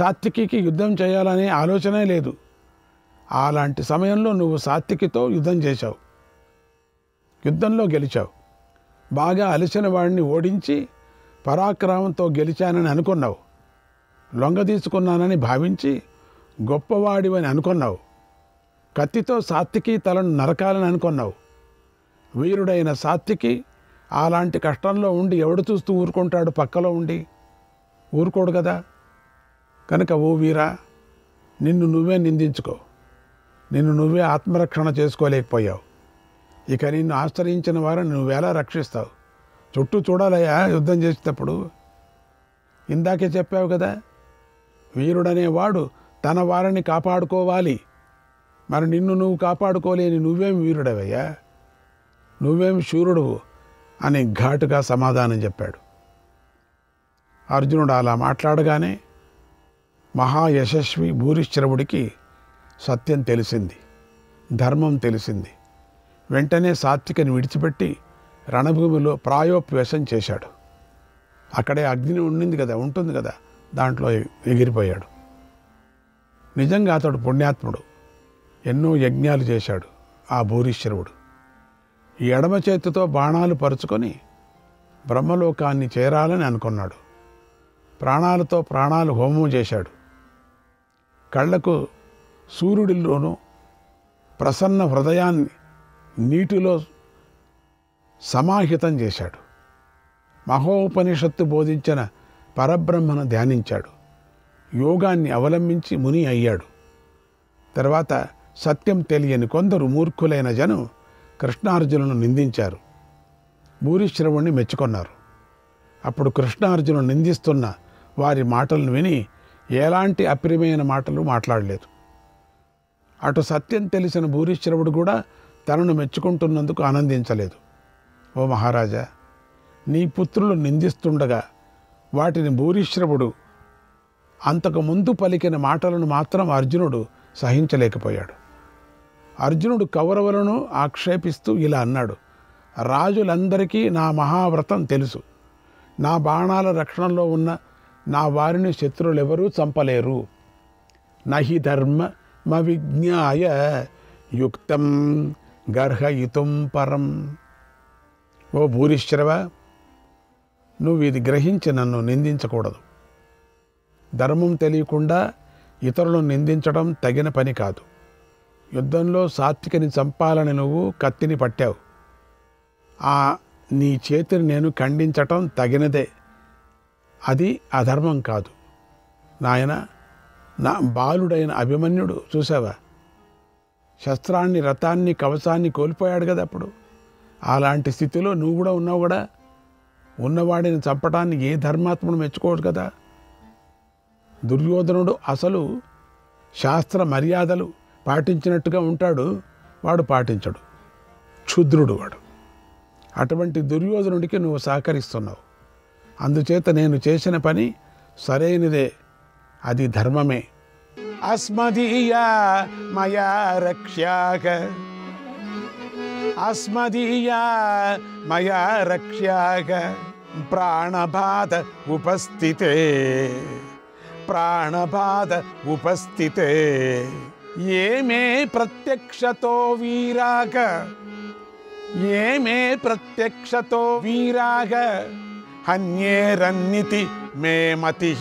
సాత్వికి యుద్ధం చేయాలనే ఆలోచనే లేదు. అలాంటి సమయంలో నువ్వు సాత్వికితో యుద్ధం చేశావు, యుద్ధంలో గెలిచావు. బాగా అలసిన వాడిని ఓడించి పరాక్రమంతో గెలిచానని అనుకున్నావు. లొంగ తీసుకున్నానని భావించి గొప్పవాడివని అనుకున్నావు. కత్తితో సాత్వికి తలను నరకాలని అనుకున్నావు. వీరుడైన సాత్వికి అలాంటి కష్టంలో ఉండి ఎవడు చూస్తూ ఊరుకుంటాడు? పక్కలో ఉండి ఊరుకోడు కదా. కనుక ఓ వీరా, నిన్ను నువ్వే నిందించుకో. నిన్ను నువ్వే ఆత్మరక్షణ చేసుకోలేకపోయావు. ఇక నిన్ను ఆశ్రయించిన వారిని నువ్వెలా రక్షిస్తావు? చుట్టూ చూడాలయ్యా యుద్ధం చేసేటప్పుడు. ఇందాకే చెప్పావు కదా, వీరుడనేవాడు తన వారిని కాపాడుకోవాలి. మరి నిన్ను నువ్వు కాపాడుకోలేని నువ్వేం వీరుడవయ్యా, నువ్వేం శూరుడువు అని ఘాటుగా సమాధానం చెప్పాడు. అర్జునుడు అలా మాట్లాడగానే మహాయశస్వి భూరిశ్రవుడికి సత్యం తెలిసింది, ధర్మం తెలిసింది. వెంటనే సాత్వికని విడిచిపెట్టి రణభూమిలో ప్రాయోపవేశం చేశాడు. అక్కడే అగ్ని ఉంటుంది కదా, దాంట్లో ఎగిరిపోయాడు. నిజంగా అతడు పుణ్యాత్ముడు, ఎన్నో యజ్ఞాలు చేశాడు ఆ భూరిశ్రవుడు. ఈ ఎడమ చేతితో బాణాలు పరుచుకొని బ్రహ్మలోకాన్ని చేరాలని అనుకున్నాడు. ప్రాణాలతో ప్రాణాలు హోమం చేశాడు. కళ్ళకు సూర్యుడిలోనూ ప్రసన్న హృదయాన్ని నీటిలో సమాహితం చేశాడు. మహోపనిషత్తు బోధించిన పరబ్రహ్మను ధ్యానించాడు. యోగాన్ని అవలంబించి ముని అయ్యాడు. తర్వాత సత్యం తెలియని కొందరు మూర్ఖులైన జనం కృష్ణార్జునులను నిందించారు. భూరిశ్రవుణ్ణి మెచ్చుకొన్నారు. అప్పుడు కృష్ణార్జునుడు నిందిస్తున్న వారి మాటలను విని ఎలాంటి అప్రియమైన మాటలు మాట్లాడలేదు. అటు సత్యం తెలిసిన భూరిశ్రవుడు కూడా తనను మెచ్చుకుంటున్నందుకు ఆనందించలేదు. ఓ మహారాజా, నీ పుత్రులు నిందిస్తుండగా వాటిని భూరిశ్రవుడు అంతకుముందు పలికిన మాటలను మాత్రం అర్జునుడు సహించలేకపోయాడు. అర్జునుడు కౌరవులను ఆక్షేపిస్తూ ఇలా అన్నాడు: రాజులందరికీ నా మహావ్రతం తెలుసు. నా బాణాల రక్షణలో ఉన్న నా వారిని శత్రులెవరూ చంపలేరు. నహి ధర్మమవిజ్ఞాయ యుక్తం గర్హయితుం పరం. ఓ భూరిశ్రవ, నువ్వు ఇది గ్రహించి నన్ను నిందించకూడదు. ధర్మం తెలియకుండా ఇతరులను నిందించడం తగిన పని కాదు. యుద్ధంలో సాత్వికని చంపాలని నువ్వు కత్తిని పట్టావు. నీ చేతిని నేను ఖండించటం తగినదే. అది అధర్మం కాదు. నాయన, నా బాలుడైన అభిమన్యుడు చూసావా, శస్త్రాన్ని, రథాన్ని, కవచాన్ని కోల్పోయాడు కదా. అప్పుడు అలాంటి స్థితిలో నువ్వు కూడా ఉన్నావు కూడా. ఉన్నవాడిని చంపటాన్ని ఏ ధర్మాత్ముడు మెచ్చుకోడు కదా. దుర్యోధనుడు అసలు శాస్త్ర మర్యాదలు పాటించినట్టుగా ఉంటాడు, వాడు పాటించడు, క్షుద్రుడు వాడు. అటువంటి దుర్యోధనుడికి నువ్వు సహకరిస్తున్నావు. అందుచేత నేను చేసిన పని సరైనదే, అది ధర్మమే. అస్మదీయా మయా రక్ష్యాక, అస్మదీయా మయా రక్ష్యాక ప్రాణబాధ ఉపస్థితే, ప్రాణబాధ ఉపస్థితే ఏమే ప్రత్యక్షతో వీరాక, ఏమే ప్రత్యక్షతో వీరాక హన్యేరన్నితి మే మతి,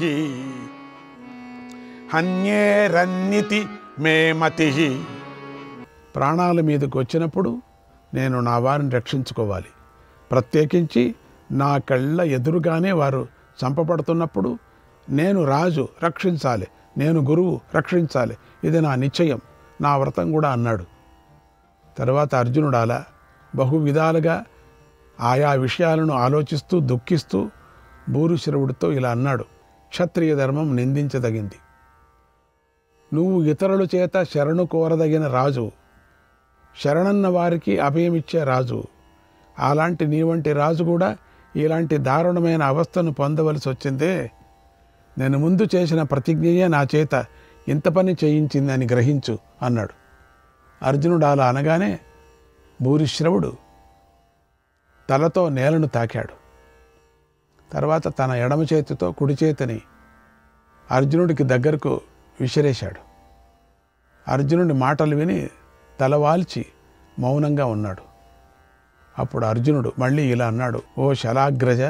హన్యేరన్నితి మే మతి. ప్రాణాల మీదకు వచ్చినప్పుడు నేను నా వారిని రక్షించుకోవాలి. ప్రత్యేకించి నా కళ్ళ ఎదురుగానే వారు చంపబడుతున్నప్పుడు నేను రాజు రక్షించాలి, నేను గురువు రక్షించాలి, ఇది నా నిశ్చయం, నా వ్రతం కూడా అన్నాడు. తర్వాత అర్జునుడు అలా బహు విధాలుగా ఆయా విషయాలను ఆలోచిస్తూ దుఃఖిస్తూ భూరిశ్రవుడితో ఇలా అన్నాడు: క్షత్రియ ధర్మం నిందించదగింది. నువ్వు ఇతరుల చేత శరణు కోరదగిన రాజు, శరణన్న వారికి అభయమిచ్చే రాజు. అలాంటి నీ వంటి రాజు కూడా ఇలాంటి దారుణమైన అవస్థను పొందవలసి వచ్చిందే. నేను ముందు చేసిన ప్రతిజ్ఞయే నా చేత ఇంత పని చేయించింది అని గ్రహించు అన్నాడు. అర్జునుడు అలా అనగానే భూరిశ్రవుడు తలతో నేలను తాకాడు. తర్వాత తన ఎడమ చేతితో కుడి చేతిని అర్జునుడికి దగ్గరకు విసిరేశాడు. అర్జునుడి మాటలు విని తలవాల్చి మౌనంగా ఉన్నాడు. అప్పుడు అర్జునుడు మళ్ళీ ఇలా అన్నాడు, ఓ శలాగ్రజ,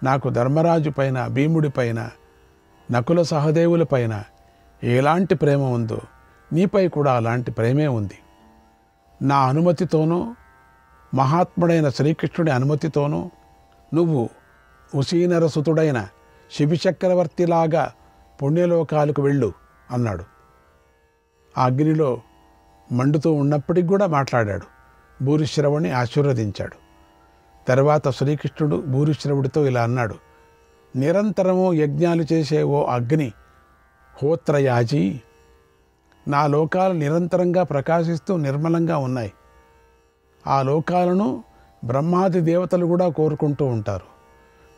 నాకు ధర్మరాజు పైన, భీముడి పైన, నకుల సహదేవుల పైన ఎలాంటి ప్రేమ ఉందో నీపై కూడా అలాంటి ప్రేమే ఉంది. నా అనుమతితోనూ మహాత్ముడైన శ్రీకృష్ణుడి అనుమతితోనూ నువ్వు ఉసీనరసుతుడైన శిబిచక్రవర్తిలాగా పుణ్యలోకాలకు వెళ్ళు అన్నాడు. ఆ అగ్నిలో మండుతూ ఉన్నప్పటికి కూడా మాట్లాడాడు. భూరిశ్రవుని ఆశీర్వదించాడు. తర్వాత శ్రీకృష్ణుడు భూరిశ్రవుడితో ఇలా అన్నాడు, నిరంతరము యజ్ఞాలు చేసే ఓ అగ్ని హోత్రయాజీ, నా లోకాలు నిరంతరంగా ప్రకాశిస్తూ నిర్మలంగా ఉన్నాయి. ఆ లోకాలను బ్రహ్మాది దేవతలు కూడా కోరుకుంటూ ఉంటారు.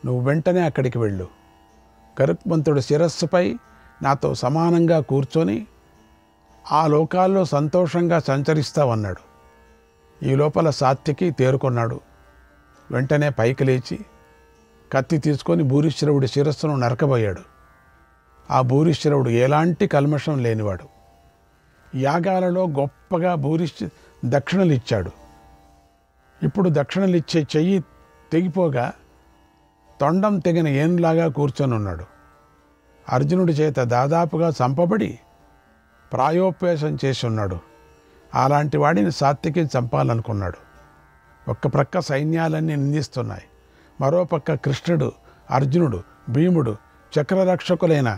నువ్వు వెంటనే అక్కడికి వెళ్ళు. గరుత్మంతుడి శిరస్సుపై నాతో సమానంగా కూర్చొని ఆ లోకాల్లో సంతోషంగా సంచరిస్తావన్నాడు. ఈ లోపల సాత్యకి తేరుకొన్నాడు. వెంటనే పైకి లేచి కత్తి తీసుకొని భూరిశ్రవుడి శిరస్సును నరకబోయాడు. ఆ భూరిశ్రవుడు ఎలాంటి కల్మషం లేనివాడు. యాగాలలో గొప్పగా దక్షిణలు ఇచ్చాడు. ఇప్పుడు దక్షిణలు ఇచ్చే చెయ్యి తెగిపోగా తొండం తెగిన ఏనులాగా కూర్చొని ఉన్నాడు. అర్జునుడి చేత దాదాపుగా చంపబడి ప్రాయోపవేశం చేసి ఉన్నాడు. అలాంటి వాడిని సాత్యకి చంపాలనుకున్నాడు. ఒక్క ప్రక్క సైన్యాలన్నీ నిందిస్తున్నాయి, మరోపక్క కృష్ణుడు, అర్జునుడు, భీముడు, చక్రరక్షకులైన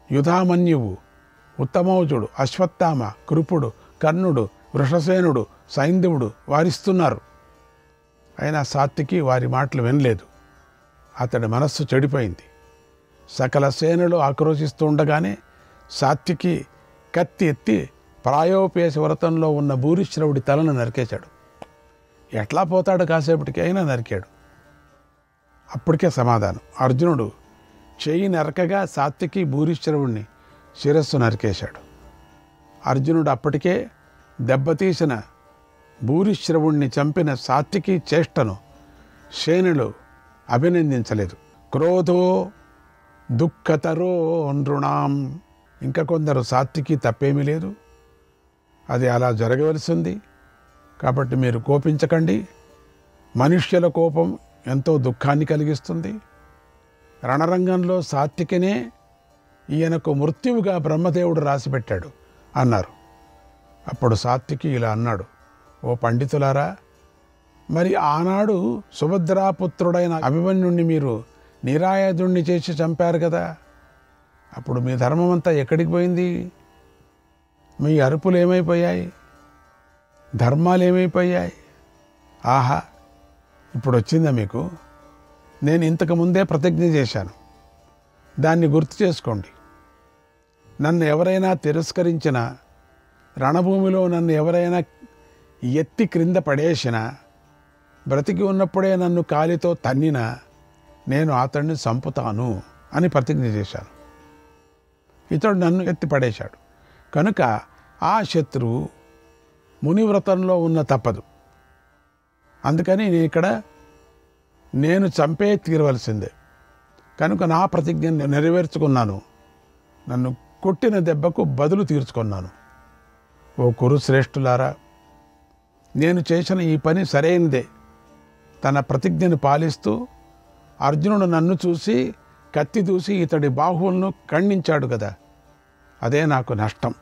యుధామన్యువు, ఉత్తమౌజుడు, అశ్వత్థామ, కృపుడు, కర్ణుడు, వృషసేనుడు, సైంధవుడు వారిస్తున్నారు. అయినా సాత్యకి వారి మాటలు వినలేదు. అతడి మనస్సు చెడిపోయింది. సకల సేనలు ఆక్రోశిస్తూ ఉండగానే సాత్యకి కత్తి ఎత్తి ప్రాయోపేశ వ్రతంలో ఉన్న భూరిశ్రవుడి తలను నరికేశాడు. ఎట్లా పోతాడు, కాసేపటికి అయినా నరికాడు. అప్పటికే సమాధానం. అర్జునుడు చెయ్యి నరకగా సాత్యకి భూరిశ్రవుడిని శిరస్సు నరికేశాడు. అర్జునుడు అప్పటికే దెబ్బతీసిన భూరిశ్రవుణ్ణి చంపిన సాత్యకి చేష్టను సేనులు అభినందించలేదు. క్రోధో దుఃఖతరో నృణాం, ఇంకా కొందరు సాత్యకి తప్పేమీ లేదు, అది అలా జరగవలసింది, కాబట్టి మీరు కోపించకండి. మనుష్యుల కోపం ఎంతో దుఃఖాన్ని కలిగిస్తుంది. రణరంగంలో సాత్యకినే ఈయనకు మృత్యువుగా బ్రహ్మదేవుడు రాసిపెట్టాడు అన్నారు. అప్పుడు సాత్యకి ఇలా అన్నాడు, ఓ పండితులారా, మరి ఆనాడు సుభద్రాపుత్రుడైన అభిమన్యుణ్ణి మీరు నిరాయుధుణ్ణి చేసి చంపారు కదా, అప్పుడు మీ ధర్మం అంతా ఎక్కడికి పోయింది? మీ అరుపులు ఏమైపోయాయి? ధర్మాలు ఏమైపోయాయి? ఆహా, ఇప్పుడు వచ్చిందా మీకు? నేను ఇంతకు ముందే ప్రతిజ్ఞ చేశాను, దాన్ని గుర్తు చేసుకోండి. నన్ను ఎవరైనా తిరస్కరించినా, రణభూమిలో నన్ను ఎవరైనా ఎత్తి క్రింద పడేసినా, బ్రతికి ఉన్నప్పుడే నన్ను కాలితో తన్నినా నేను అతడిని చంపుతాను అని ప్రతిజ్ఞ చేశాను. ఇతడు నన్ను ఎత్తి పడేశాడు కనుక ఆ శత్రువు మునివ్రతంలో ఉన్న తప్పదు. అందుకని నేను చంపే తీరవలసిందే. కనుక నా ప్రతిజ్ఞను నెరవేర్చుకున్నాను. నన్ను కొట్టిన దెబ్బకు బదులు తీర్చుకున్నాను. ఓ కురుశ్రేష్ఠులారా, నేను చేసిన ఈ పని సరైనదే. తన ప్రతిజ్ఞను పాలిస్తూ అర్జునుడు నన్ను చూసి కత్తి దూసి ఇతడి బాహువులను ఖండించాడు కదా, అదే నాకు నష్టం.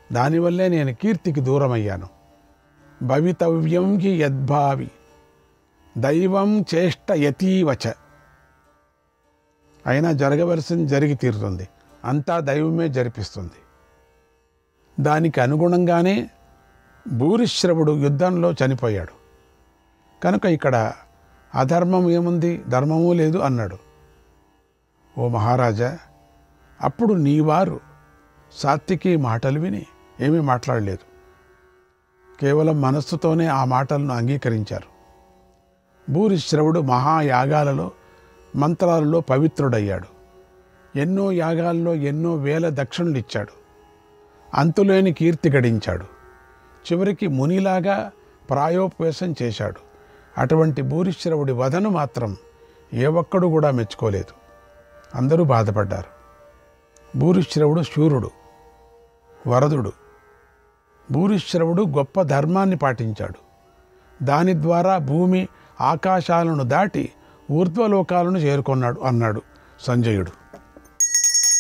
దానివల్లే నేను కీర్తికి దూరమయ్యాను. భవితవ్యం హి యద్భావి దైవం చేష్ట యతీవచ, అయినా జరగవలసింది జరిగి తీరుతుంది, అంతా దైవమే జరిపిస్తుంది. దానికి అనుగుణంగానే భూరిశ్రవుడు యుద్ధంలో చనిపోయాడు. కనుక ఇక్కడ అధర్మం ఏముంది, ధర్మము లేదు అన్నాడు. ఓ మహారాజా, అప్పుడు నీవారు సాత్యకి మాటలు విని ఏమీ మాట్లాడలేదు. కేవలం మనస్సుతోనే ఆ మాటలను అంగీకరించారు. భూరిశ్రవుడు మహాయాగాలలో, మంత్రాలలో పవిత్రుడయ్యాడు. ఎన్నో యాగాల్లో ఎన్నో వేల దక్షిణలు ఇచ్చాడు. అంతులేని కీర్తి గడించాడు. చివరికి మునిలాగా ప్రాయోపవేశం చేశాడు. అటువంటి భూరిశ్రవుడి వధను మాత్రం ఏ ఒక్కడు కూడా మెచ్చుకోలేదు. అందరూ బాధపడ్డారు. భూరిశ్రవుడు శూరుడు, వరదుడు. భూరిశ్రవుడు గొప్ప ధర్మాన్ని పాటించాడు. దాని ద్వారా భూమి ఆకాశాలను దాటి ఊర్ధ్వలోకాలను చేరుకున్నాడు అన్నాడు సంజయుడు.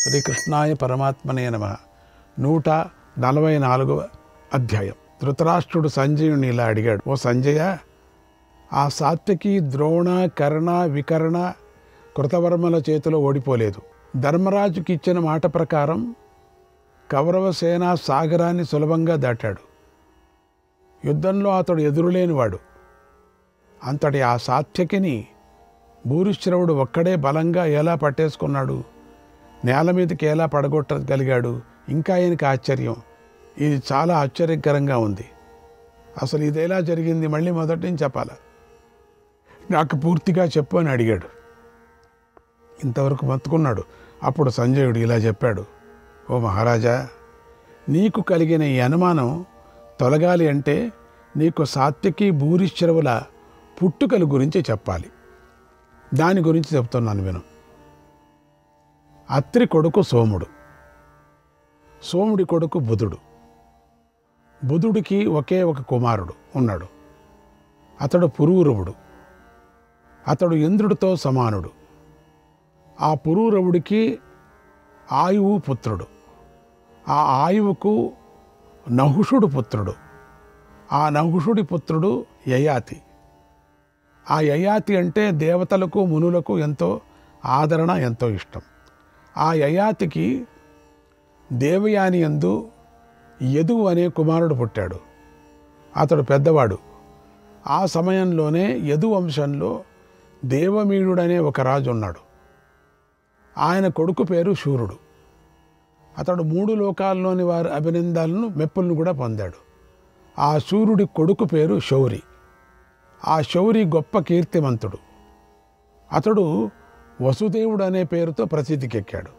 శ్రీకృష్ణాయ పరమాత్మనే నమః. 144వ అధ్యాయం. ధృతరాష్ట్రుడు సంజయుని ఇలా అడిగాడు, ఓ సంజయ, ఆ సాత్వికి ద్రోణ, కర్ణ, వికర్ణ కృతవర్మల చేతిలో ఓడిపోలేదు. ధర్మరాజుకి ఇచ్చిన మాట ప్రకారం కౌరవ సేనా సాగరాన్ని సులభంగా దాటాడు. యుద్ధంలో అతడు ఎదురులేనివాడు. అంతటి ఆ సాత్యకిని భూరిశ్రవుడు ఒక్కడే బలంగా ఎలా పట్టేసుకున్నాడు, నేల మీదకి ఎలా పడగొట్టగలిగాడు? ఇంకా ఆయనకి ఆశ్చర్యం. ఇది చాలా ఆశ్చర్యకరంగా ఉంది. అసలు ఇది ఎలా జరిగింది? మళ్ళీ మొదటి నుంచి చెప్పాలా? నాకు పూర్తిగా చెప్పు అని అడిగాడు. ఇంతవరకు మత్తుకున్నాడు. అప్పుడు సంజయుడు ఇలా చెప్పాడు, ఓ మహారాజా, నీకు కలిగిన ఈ అనుమానం తొలగాలి అంటే నీకు సాత్యకి భూరిశ్రవుల పుట్టుకల గురించి చెప్పాలి. దాని గురించి చెప్తున్నాను విను. అత్రి కొడుకు సోముడు, సోముడి కొడుకు బుధుడు. బుధుడికి ఒకే ఒక కుమారుడు ఉన్నాడు. అతడు పురూరవుడు. అతడు ఇంద్రుడితో సమానుడు. ఆ పురూరవుడికి ఆయువు పుత్రుడు. ఆ ఆయువుకు నహుషుడు పుత్రుడు. ఆ నహుషుడి పుత్రుడు యయాతి. ఆ యయాతి అంటే దేవతలకు మునులకు ఎంతో ఆదరణ, ఎంతో ఇష్టం. ఆ యయాతికి దేవయాని యందు యదువు అనే కుమారుడు పుట్టాడు. అతడు పెద్దవాడు. ఆ సమయంలోనే యదు వంశంలో దేవమీయుడనే ఒక రాజు ఉన్నాడు. ఆయన కొడుకు పేరు శూరుడు. అతడు 3 లోకాల్లోని వారి అభినందనలను, మెప్పులను కూడా పొందాడు. ఆ శూరుడి కొడుకు పేరు శౌరి. ఆ శౌరి గొప్ప కీర్తిమంతుడు. అతడు వసుదేవుడు అనే పేరుతో ప్రసిద్ధికెక్కాడు.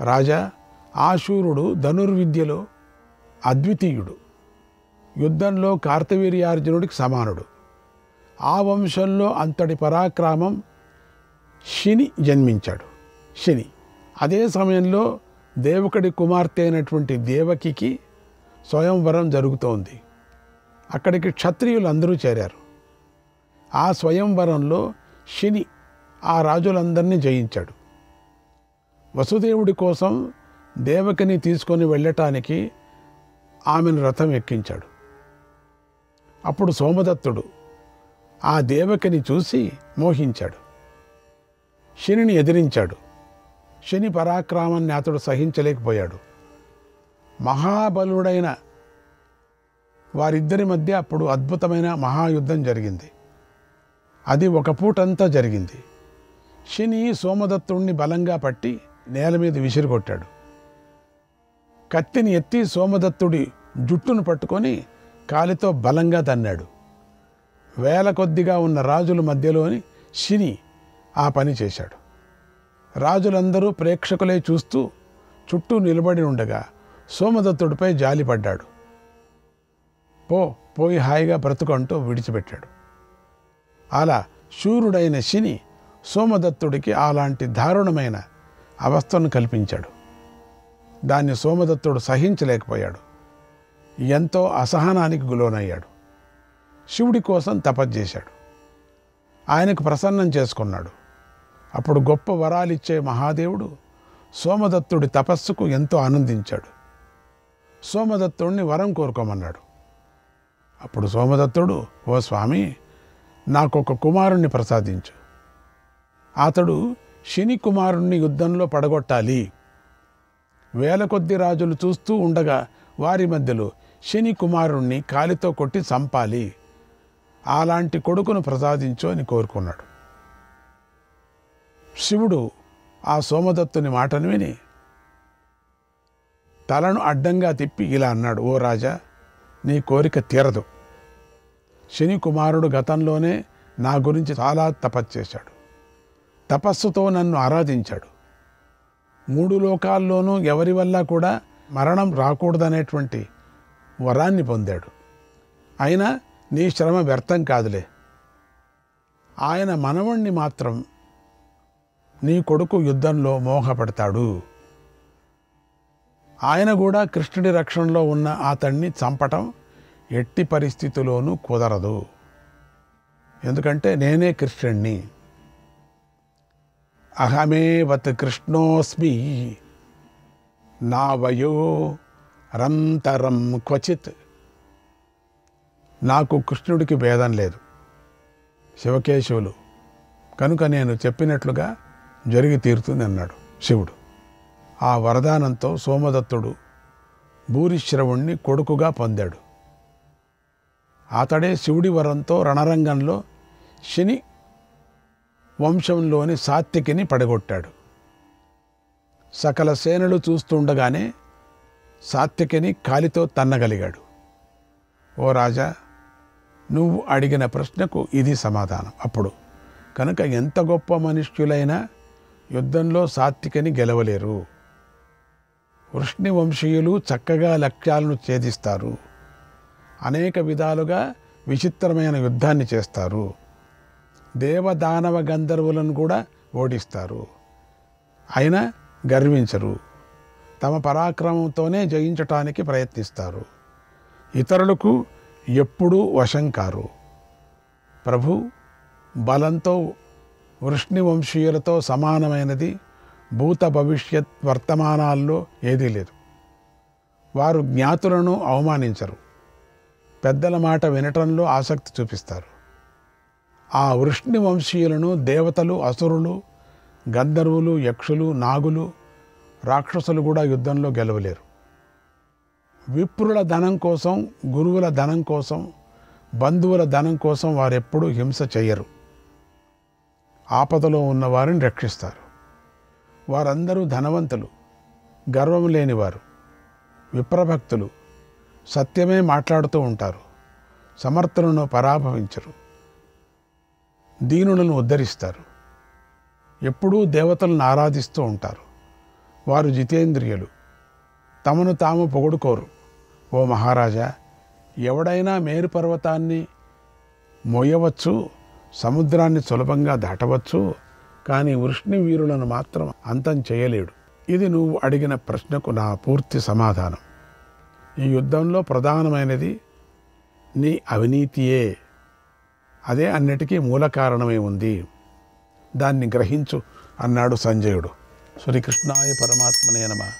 రాజా, ఆ శూరుడు ధనుర్విద్యలో అద్వితీయుడు. యుద్ధంలో కార్తవీర్యార్జునుడికి సమానుడు. ఆ వంశంలో అంతటి పరాక్రమం శని జన్మించాడు. శని అదే సమయంలో దేవకుడి కుమార్తె అయినటువంటి దేవకికి స్వయంవరం జరుగుతోంది. అక్కడికి క్షత్రియులందరూ చేరారు. ఆ స్వయంవరంలో శని ఆ రాజులందరినీ జయించాడు. వసుదేవుడి కోసం దేవకిని తీసుకొని వెళ్ళటానికి ఆమెను రథం ఎక్కించాడు. అప్పుడు సోమదత్తుడు ఆ దేవకిని చూసి మోహించాడు. శనిని ఎదిరించాడు. శని పరాక్రమాన్ని అతడు సహించలేకపోయాడు. మహాబలుడైన వారిద్దరి మధ్య అప్పుడు అద్భుతమైన మహాయుద్ధం జరిగింది. అది ఒక పూటంతా జరిగింది. శని సోమదత్తుడిని బలంగా పట్టి నేల మీద విసిరికొట్టాడు. కత్తిని ఎత్తి సోమదత్తుడి జుట్టును పట్టుకొని కాలితో బలంగా తన్నాడు. వేల కొద్దిగా ఉన్న రాజుల మధ్యలోని శని ఆ పని చేశాడు. రాజులందరూ ప్రేక్షకులే చూస్తూ చుట్టూ నిలబడి ఉండగా సోమదత్తుడిపై జాలిపడ్డాడు. పోయి హాయిగా బ్రతుకంటూ విడిచిపెట్టాడు. అలా శూరుడైన శని సోమదత్తుడికి అలాంటి దారుణమైన అవస్థను కల్పించాడు. దాన్ని సోమదత్తుడు సహించలేకపోయాడు. ఎంతో అసహనానికి గులోనయ్యాడు. శివుడి కోసం తపస్సు ఆయనకు ప్రసన్నం చేసుకున్నాడు. అప్పుడు గొప్ప వరాలిచ్చే మహాదేవుడు సోమదత్తుడి తపస్సుకు ఎంతో ఆనందించాడు. సోమదత్తుడిని వరం కోరుకోమన్నాడు. అప్పుడు సోమదత్తుడు, ఓ స్వామి, నాకొక కుమారుణ్ణి ప్రసాదించు. అతడు శని కుమారుణ్ణి యుద్ధంలో పడగొట్టాలి. వేల కొద్ది రాజులు చూస్తూ ఉండగా వారి మధ్యలో శని కుమారుణ్ణి కాలితో కొట్టి చంపాలి. అలాంటి కొడుకును ప్రసాదించు అని కోరుకున్నాడు. శివుడు ఆ సోమదత్తుని మాటను విని తలను అడ్డంగా తిప్పి ఇలా అన్నాడు, ఓ రాజా, నీ కోరిక తీరదు. శని కుమారుడు గతంలోనే నా గురించి చాలా తపస్సు చేశాడు. తపస్సుతో నన్ను ఆరాధించాడు. 3 లోకాల్లోనూ ఎవరి వల్ల కూడా మరణం రాకూడదనేటువంటి వరాన్ని పొందాడు. అయినా నీ శ్రమ వ్యర్థం కాదులే. ఆయన మనవణ్ణి మాత్రం నీ కొడుకు యుద్ధంలో మోహపడతాడు. ఆయన కూడా కృష్ణుడి రక్షణలో ఉన్న అతన్ని చంపటం ఎట్టి పరిస్థితిలోనూ కుదరదు. ఎందుకంటే నేనే కృష్ణుణ్ణి. అహమేవత్ కృష్ణోస్మి నా వయో రంతరం క్వచిత్. నాకు కృష్ణుడికి భేదం లేదు, శివకేశవులు, కనుక నేను చెప్పినట్లుగా జరిగి తీరుతుంది అన్నాడు శివుడు. ఆ వరదానంతో సోమదత్తుడు భూరిశ్రవుణ్ణి కొడుకుగా పొందాడు. అతడే శివుడి వరంతో రణరంగంలో శని వంశంలోని సాత్యకిని పడగొట్టాడు. సకల సేనలు చూస్తుండగానే సాత్యకిని కాలితో తన్నగలిగాడు. ఓ రాజా, నువ్వు అడిగిన ప్రశ్నకు ఇది సమాధానం. అప్పుడు కనుక ఎంత గొప్ప మనుష్యులైనా యుద్ధంలో సాత్వికని గెలవలేరు. వృష్ణి వంశీయులు చక్కగా లక్ష్యాలను ఛేదిస్తారు, అనేక విధాలుగా విచిత్రమైన యుద్ధాన్ని చేస్తారు, దేవదానవ గంధర్వులను కూడా ఓడిస్తారు. అయినా గర్వించరు, తమ పరాక్రమంతోనే జయించటానికి ప్రయత్నిస్తారు, ఇతరులకు ఎప్పుడూ వశం కారు. ప్రభు బలంతో వృష్ణి వంశీయులతో సమానమైనది భూత భవిష్యత్ వర్తమానాల్లో ఏదీ లేదు. వారు జ్ఞాతులను అవమానించరు, పెద్దల మాట వినటంలో ఆసక్తి చూపిస్తారు. ఆ వృష్ణి వంశీయులను దేవతలు, అసురులు, గంధర్వులు, యక్షులు, నాగులు, రాక్షసులు కూడా యుద్ధంలో గెలవలేరు. విప్రుల ధనం కోసం, గురువుల ధనం కోసం, బంధువుల ధనం కోసం వారెప్పుడూ హింస చెయ్యరు. ఆపదలో ఉన్న వారిని రక్షిస్తారు. వారందరూ ధనవంతులు, గర్వం లేనివారు, విప్రభక్తులు, సత్యమే మాట్లాడుతూ ఉంటారు, సమర్థులను పరాభవించరు, దీనులను ఉద్ధరిస్తారు, ఎప్పుడూ దేవతలను ఆరాధిస్తూ ఉంటారు. వారు జితేంద్రియులు, తమను తాము పొగుడుకోరు. ఓ మహారాజా, ఎవడైనా మేరు పర్వతాన్ని మోయవచ్చు, సముద్రాన్ని సులభంగా దాటవచ్చు, కానీ వృష్ణి వీరులను మాత్రం అంతం చేయలేడు. ఇది నువ్వు అడిగిన ప్రశ్నకు నా పూర్తి సమాధానం. ఈ యుద్ధంలో ప్రధానమైనది నీ అవినీతియే. అదే అన్నిటికీ మూల కారణమై ఉంది. దాన్ని గ్రహించు అన్నాడు సంజయుడు. శ్రీకృష్ణాయ పరమాత్మనే నమః.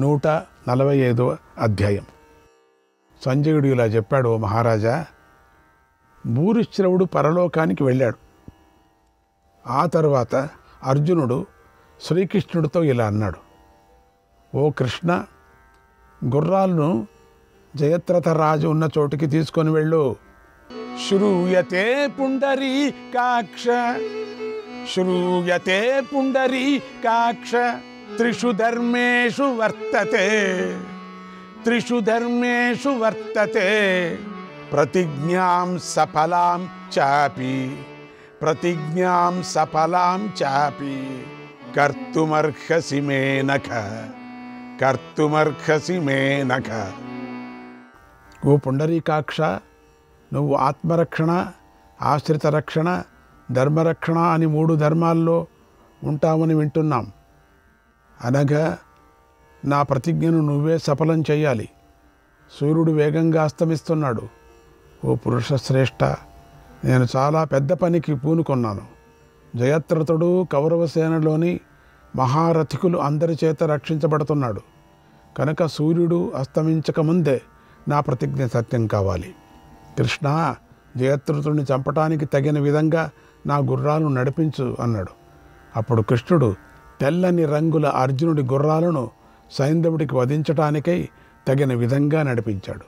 145వ అధ్యాయం. సంజయుడు ఇలా చెప్పాడు: ఓ మహారాజా, భూరిశ్రవుడు పరలోకానికి వెళ్ళాడు. ఆ తరువాత అర్జునుడు శ్రీకృష్ణుడితో ఇలా అన్నాడు: ఓ కృష్ణ, గుర్రాలను జయత్రథ రాజు ఉన్న చోటికి తీసుకొని వెళ్ళు. శ్రూయతే పుండరీకాక్ష, శ్రూయతే పుండరీకాక్ష, త్రిషు ధర్మేషు వర్తతే, త్రిషు ధర్మేషు వర్తతే, ప్రతిజ్ఞాం సఫలాం చాపి, ప్రతిజ్ఞాం సఫలాం చాపి, కర్తుమర్హసి మే నఖ, కర్తుమర్హసి మే నఖ. ఓ పుండరీకాక్ష, నువ్వు ఆత్మరక్షణ, ఆశ్రిత రక్షణ, ధర్మరక్షణ అని 3 ధర్మాల్లో ఉంటామని వింటున్నాం. అనగా నా ప్రతిజ్ఞను నువ్వే సఫలం చేయాలి. సూర్యుడు వేగంగా అస్తమిస్తున్నాడు. ఓ పురుషశ్రేష్ఠ, నేను చాలా పెద్ద పనికి పూనుకొన్నాను. జయత్రథుడు కౌరవసేనలోని మహారథికులు అందరి చేత రక్షించబడుతున్నాడు. కనుక సూర్యుడు అస్తమించకముందే నా ప్రతిజ్ఞ సత్యం కావాలి. కృష్ణ, జయత్రథుడిని చంపటానికి తగిన విధంగా నా గుర్రాలను నడిపించు అన్నాడు. అప్పుడు కృష్ణుడు తెల్లని రంగుల అర్జునుడి గుర్రాలను సైంధవుడికి వధించటానికై తగిన విధంగా నడిపించాడు.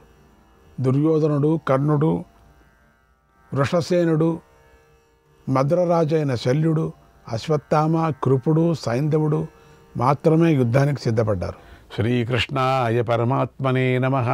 దుర్యోధనుడు, కర్ణుడు, వృషసేనుడు, మద్రరాజైన శల్యుడు, అశ్వత్థామ, కృపుడు, సైంధవుడు మాత్రమే యుద్ధానికి సిద్ధపడ్డారు. శ్రీకృష్ణాయ పరమాత్మనే నమః.